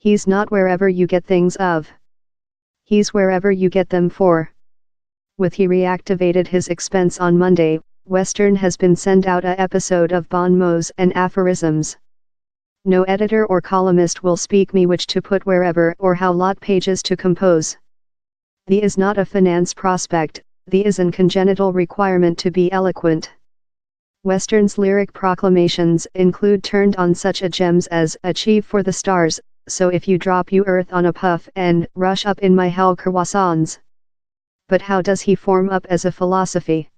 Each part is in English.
He's not wherever you get things of. He's wherever you get them for. With he reactivated his expense on Monday, Western has been sent out a episode of bon mots and aphorisms. No editor or columnist will speak me which to put wherever or how lot pages to compose. The is not a finance prospect, the is an congenital requirement to be eloquent. Western's lyric proclamations include turned on such a gems as achieve for the stars, so if you drop you earth on a puff and rush up in my hell croissants. But how does he form up as a philosophy?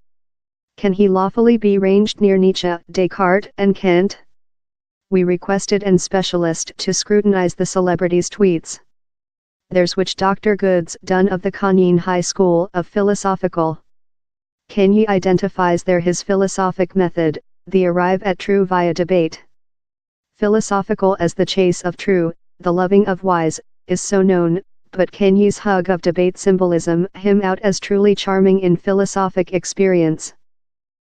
Can he lawfully be ranged near Nietzsche, Descartes and Kant? We requested an specialist to scrutinize the celebrity's tweets. There's which Dr. Goods done of the Kanye High School of Philosophical. Kanye identifies there his philosophic method, the arrive at true via debate. Philosophical as the chase of true, the loving of wise, is so known, but Kanye's hug of debate symbolism him out as truly charming in philosophic experience.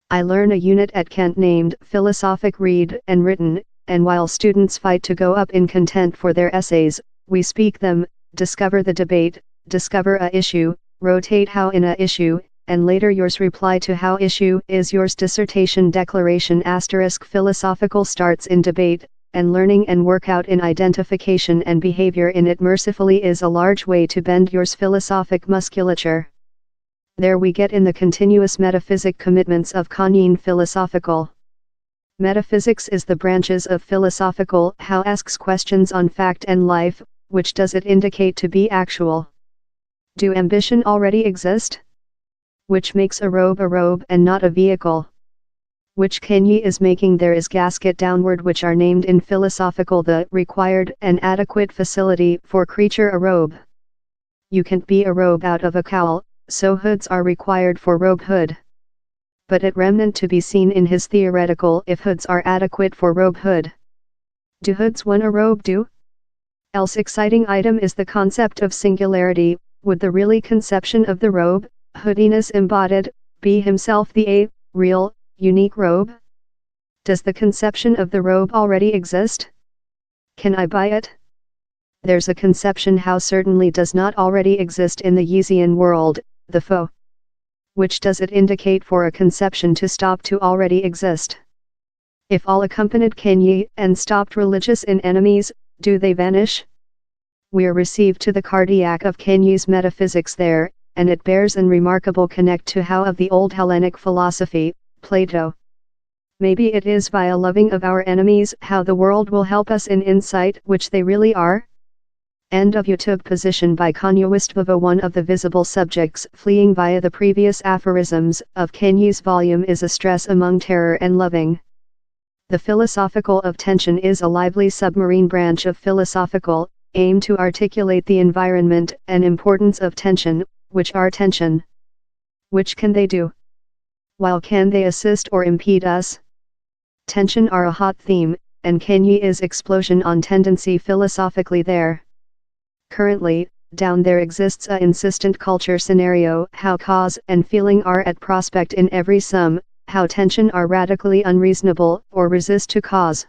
I learn a unit at Kent named Philosophic Read and Written, and while students fight to go up in content for their essays, we speak them, discover the debate, discover a issue, rotate how in a issue, and later yours reply to how issue is yours dissertation declaration * philosophical starts in debate, and learning and workout in identification and behavior in it mercifully is a large way to bend yours philosophic musculature. There we get in the continuous metaphysic commitments of Kanye philosophical. Metaphysics is the branches of philosophical how asks questions on fact and life, which does it indicate to be actual? Do ambition already exist? Which makes a robe and not a vehicle? Which Kanye is making there is gasket downward which are named in philosophical the required and adequate facility for creature a robe. You can't be a robe out of a cowl, so hoods are required for robe hood. But it remnant to be seen in his theoretical if hoods are adequate for robe hood. Do hoods one a robe do? Else exciting item is the concept of singularity, would the really conception of the robe, hoodiness embodied, be himself the real, unique robe? Does the conception of the robe already exist? Can I buy it? There's a conception how certainly does not already exist in the Yeezian world, the foe. Which does it indicate for a conception to stop to already exist? If all accompanied Kanye and stopped religious in enemies, do they vanish? We're received to the cardiac of Kanye's metaphysics there, and it bears an remarkable connect to how of the old Hellenic philosophy, Plato. Maybe it is via loving of our enemies how the world will help us in insight which they really are? End of YouTube position by Kanye Westviva. One of the visible subjects fleeing via the previous aphorisms of Kanye's volume is a stress among terror and loving. The philosophical of tension is a lively submarine branch of philosophical, aim to articulate the environment and importance of tension, which are tension. Which can they do? While can they assist or impede us? Tension are a hot theme, and Kanye is explosion on tendency philosophically there. Currently, down there exists a insistent culture scenario how cause and feeling are at prospect in every sum, how tension are radically unreasonable or resist to cause.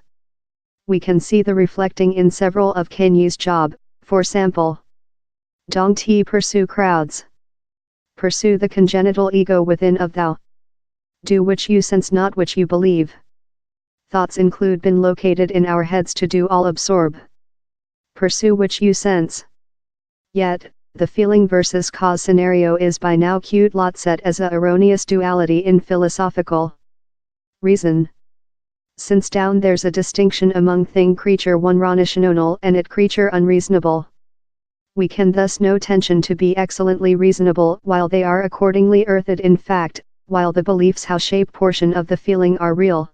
We can see the reflecting in several of Kanye's job, for sample. Don't he pursue crowds? Pursue the congenital ego within of thou. Do which you sense not which you believe. Thoughts include been located in our heads to do all absorb. Pursue which you sense. Yet, the feeling versus cause scenario is by now cued lot set as a erroneous duality in philosophical reason. Since down there's a distinction among thing creature one rational and it creature unreasonable. We can thus know tension to be excellently reasonable while they are accordingly earthed in fact, while the beliefs how shape portion of the feeling are real.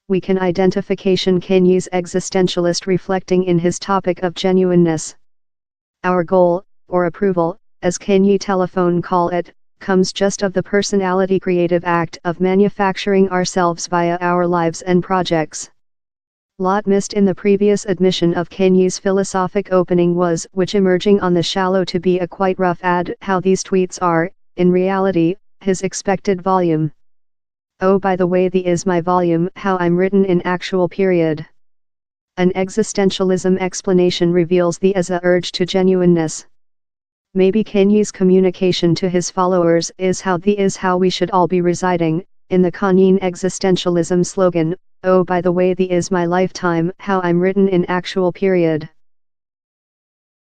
We can identification Kanye's existentialist reflecting in his topic of genuineness. Our goal, or approval, as Kanye telephone call it, comes just of the personality creative act of manufacturing ourselves via our lives and projects. Lot missed in the previous admission of Kanye's philosophic opening was which emerging on the shallow to be a quite rough ad how these tweets are, in reality, his expected volume. Oh by the way the is my volume how I'm written in actual period. An existentialism explanation reveals the as a urge to genuineness. Maybe Kanye's communication to his followers is how we should all be residing, in the Kanye existentialism slogan, oh by the way the is my lifetime, how I'm written in actual period.